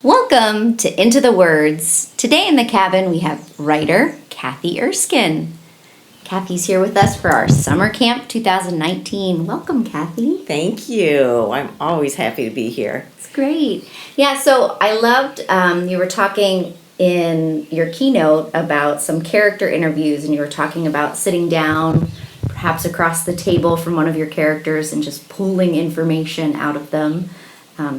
Welcome to Into the Words. Today in the cabin we have writer Kathy Erskine. Kathy's here with us for our Summer Camp 2019. Welcome, Kathy. Thank you. I'm always happy to be here. It's great. Yeah, so I loved, you were talking in your keynote about some character interviews, and you were talking about sitting down perhaps across the table from one of your characters and just pulling information out of them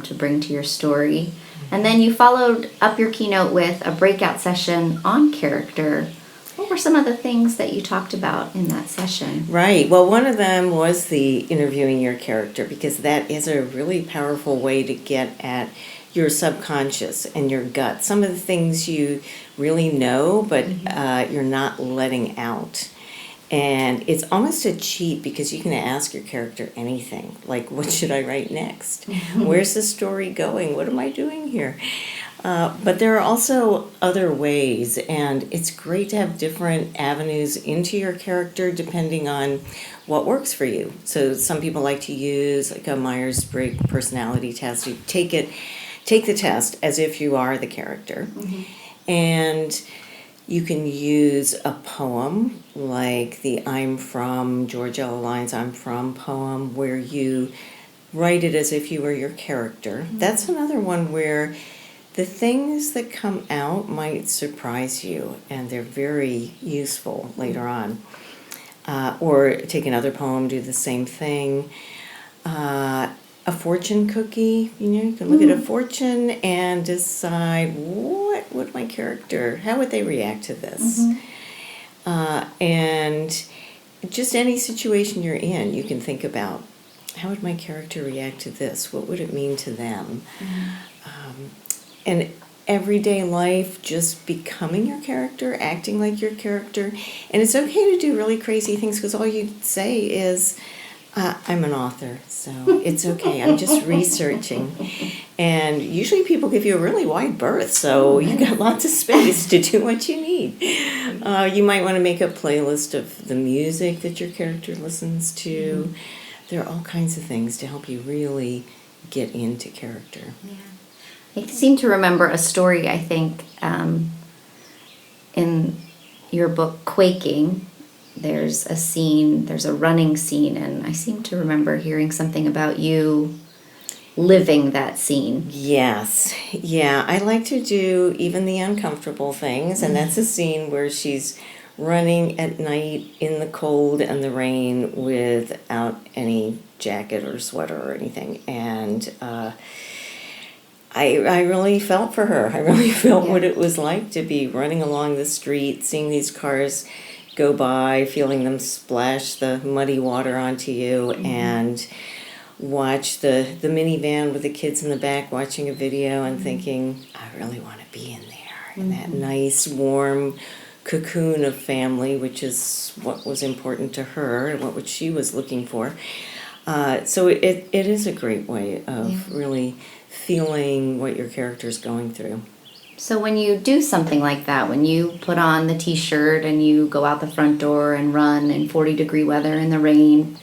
to bring to your story. And then you followed up your keynote with a breakout session on character. What were some of the things that you talked about in that session? Right. Well, one of them was the interviewing your character, because that is a really powerful way to get at your subconscious and your gut. Some of the things you really know, but you're not letting out. And it's almost a cheat because you can ask your character anything, like, what should I write next? Where's the story going? What am I doing here? But there are also other ways, and it's great to have different avenues into your character depending on what works for you. So some people like to use like a Myers-Briggs personality test. You take the test as if you are the character. And you can use a poem like the I'm from George L. Lyne's I'm From poem, where you write it as if you were your character. That's another one where the things that come out might surprise you, and they're very useful later on. Or take another poem, do the same thing. A fortune cookie, you can look at a fortune and decide what would my character, how would they react to this? And just any situation you're in, you can think about, how would my character react to this? What would it mean to them? And everyday life, just becoming your character, acting like your character. And it's okay to do really crazy things, because all you say is, I'm an author, so it's okay. I'm just researching. And usually people give you a really wide berth, so you got lots of space to do what you need. You might want to make a playlist of the music that your character listens to. There are all kinds of things to help you really get into character. Yeah. I seem to remember a story, I think, in your book, Quaking. There's a running scene, and I seem to remember hearing something about you living that scene. Yes. Yeah, I like to do even the uncomfortable things, and that's a scene where she's running at night in the cold and the rain without any jacket or sweater or anything. And I really felt for her. I really felt what it was like to be running along the street, seeing these cars go by, feeling them splash the muddy water onto you, and watch the minivan with the kids in the back watching a video and thinking, I really want to be in there, in that nice warm cocoon of family, which is what was important to her and what she was looking for. So it is a great way of really feeling what your character's going through. So when you do something like that, when you put on the t-shirt and you go out the front door and run in 40-degree weather in the rain,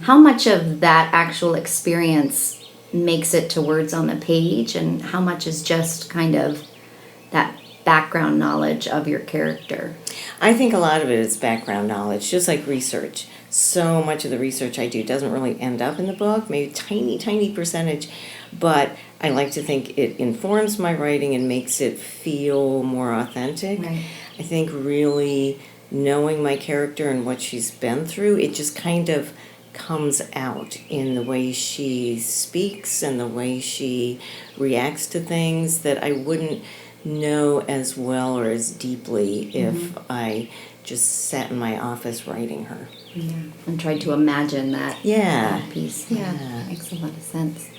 how much of that actual experience makes it to words on the page, and how much is just kind of that background knowledge of your character? I think a lot of it is background knowledge, just like research. So much of the research I do doesn't really end up in the book, maybe tiny percentage, but I like to think it informs my writing and makes it feel more authentic. Right. I think really knowing my character and what she's been through, it just kind of comes out in the way she speaks and the way she reacts to things that I wouldn't know as well or as deeply if I just sat in my office writing her. Yeah, and tried to imagine that piece. Yeah, makes a lot of sense.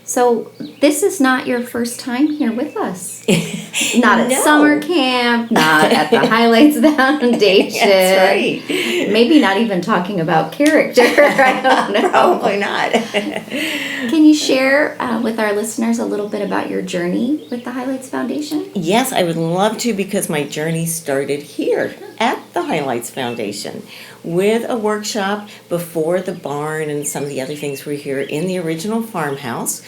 So this is not your first time here with us. Not at summer camp, not at the Highlights Foundation. That's right. Maybe not even talking about character. I don't know. Probably not. Can you share with our listeners a little bit about your journey with the Highlights Foundation? Yes, I would love to, because my journey started here at the Highlights Foundation with a workshop before the barn and some of the other things were here in the original farmhouse,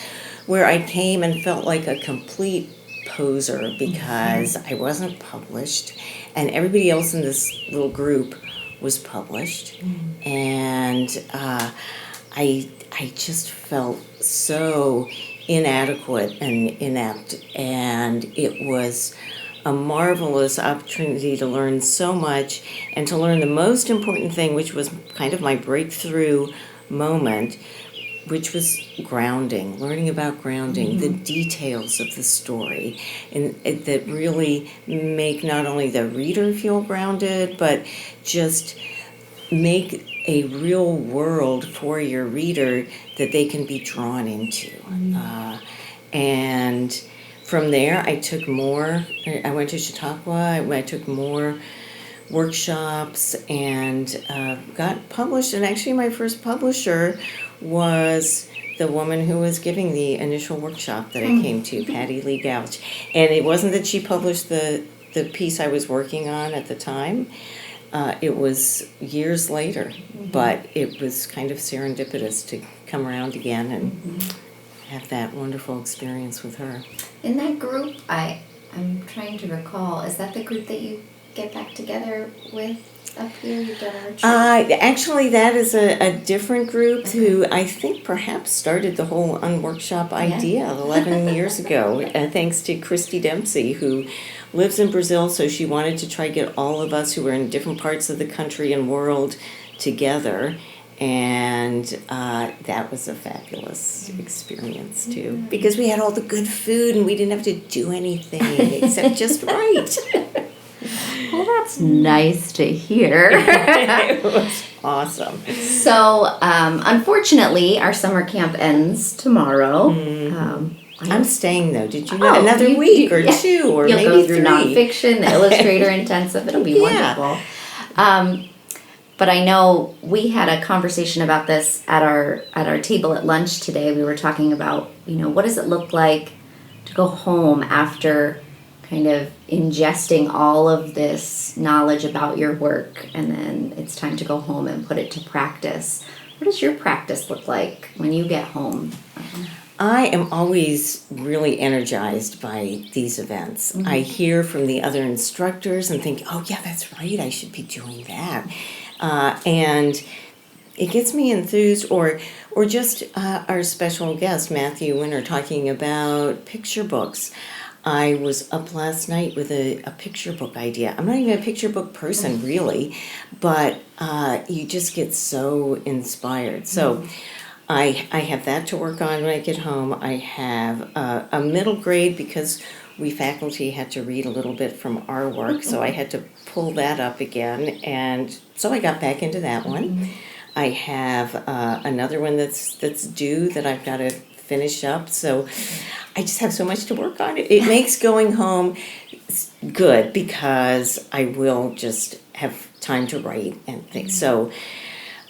where I came and felt like a complete poser because I wasn't published, and everybody else in this little group was published, and I just felt so inadequate and inept, and it was a marvelous opportunity to learn so much and to learn the most important thing, which was kind of my breakthrough moment, which was grounding, learning about grounding, the details of the story, and that really make not only the reader feel grounded, but just make a real world for your reader that they can be drawn into. And from there, I took more. I went to Chautauqua. I took more workshops and got published. And actually, my first publisher was the woman who was giving the initial workshop that I came to, Patty Lee Gouch. And it wasn't that she published the piece I was working on at the time. It was years later, but it was kind of serendipitous to come around again and have that wonderful experience with her. In that group, I'm trying to recall, is that the group that you get back together with up here? You've done a retreat? Actually, that is a different group who I think perhaps started the whole unworkshop idea 11 years ago, thanks to Christy Dempsey, who lives in Brazil, so she wanted to try to get all of us who were in different parts of the country and world together. And that was a fabulous experience too, because we had all the good food and we didn't have to do anything except just write. Well, that's nice to hear. It was awesome. So, unfortunately, our summer camp ends tomorrow. I'm staying though. Did you know? Another week or two or You'll maybe go through 3. nonfiction, the illustrator intensive. It'll be wonderful. But I know we had a conversation about this at our table at lunch today. We were talking about, what does it look like to go home after kind of ingesting all of this knowledge about your work, and then it's time to go home and put it to practice. What does your practice look like when you get home? I am always really energized by these events. I hear from the other instructors and think, oh yeah, that's right, I should be doing that. And it gets me enthused, or just our special guest, Matthew Winter, talking about picture books. I was up last night with a picture book idea. I'm not even a picture book person, really, but you just get so inspired. So I have that to work on when I get home. I have a middle grade because we faculty had to read a little bit from our work, so I had to pull that up again, and so I got back into that one. I have another one that's due that I've got to finish up, so I just have so much to work on. It makes going home good because I will just have time to write and things. So,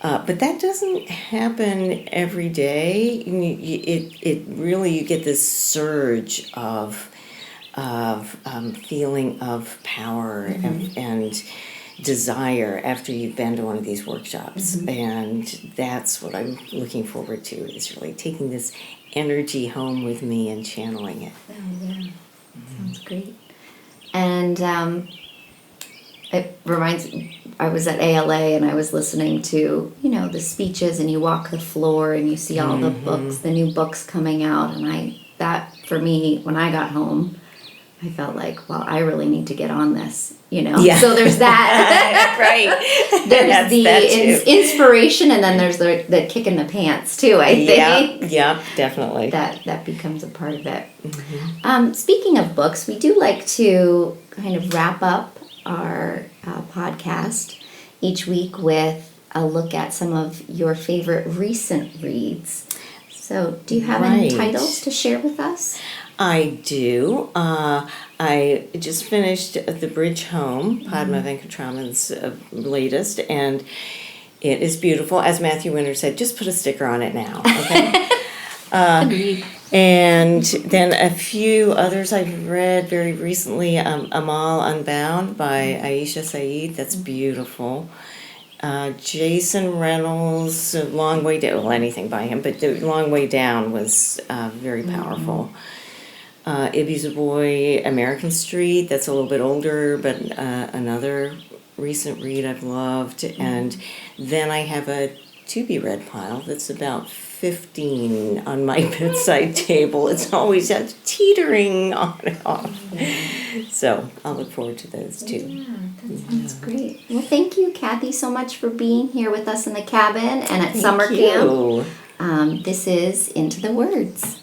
but that doesn't happen every day. It really, you get this surge of feeling of power and desire after you've been to one of these workshops, and that's what I'm looking forward to, is really taking this energy home with me and channeling it. Oh, yeah. Sounds great. And it reminds me, I was at ALA and I was listening to, the speeches, and you walk the floor and you see all the books, the new books coming out, and that for me, when I got home, I felt like, well, I really need to get on this, Yeah. So there's that. Right. There's That's the that too. inspiration, and then there's the kick in the pants too, I think. Yeah, definitely. That becomes a part of it. Speaking of books, we do like to kind of wrap up our podcast each week with a look at some of your favorite recent reads. So do you have any titles to share with us? I do. I just finished The Bridge Home, Padma Venkatraman's latest, and it is beautiful. As Matthew Winter said, just put a sticker on it now, okay? Agreed. And then a few others I've read very recently. Amal Unbound by Aisha Saeed, that's beautiful. Jason Reynolds, Long Way Down, well, anything by him, but The Long Way Down was very powerful. Ibby's a Boy, American Street, that's a little bit older, but another recent read I've loved. And then I have a to-be-read pile that's about 15 on my bedside table. It's always teetering on and off. So I'll look forward to those too. Yeah, that sounds great. Well, thank you, Kathy, so much for being here with us in the cabin and at summer camp. Thank you. This is Into the Words.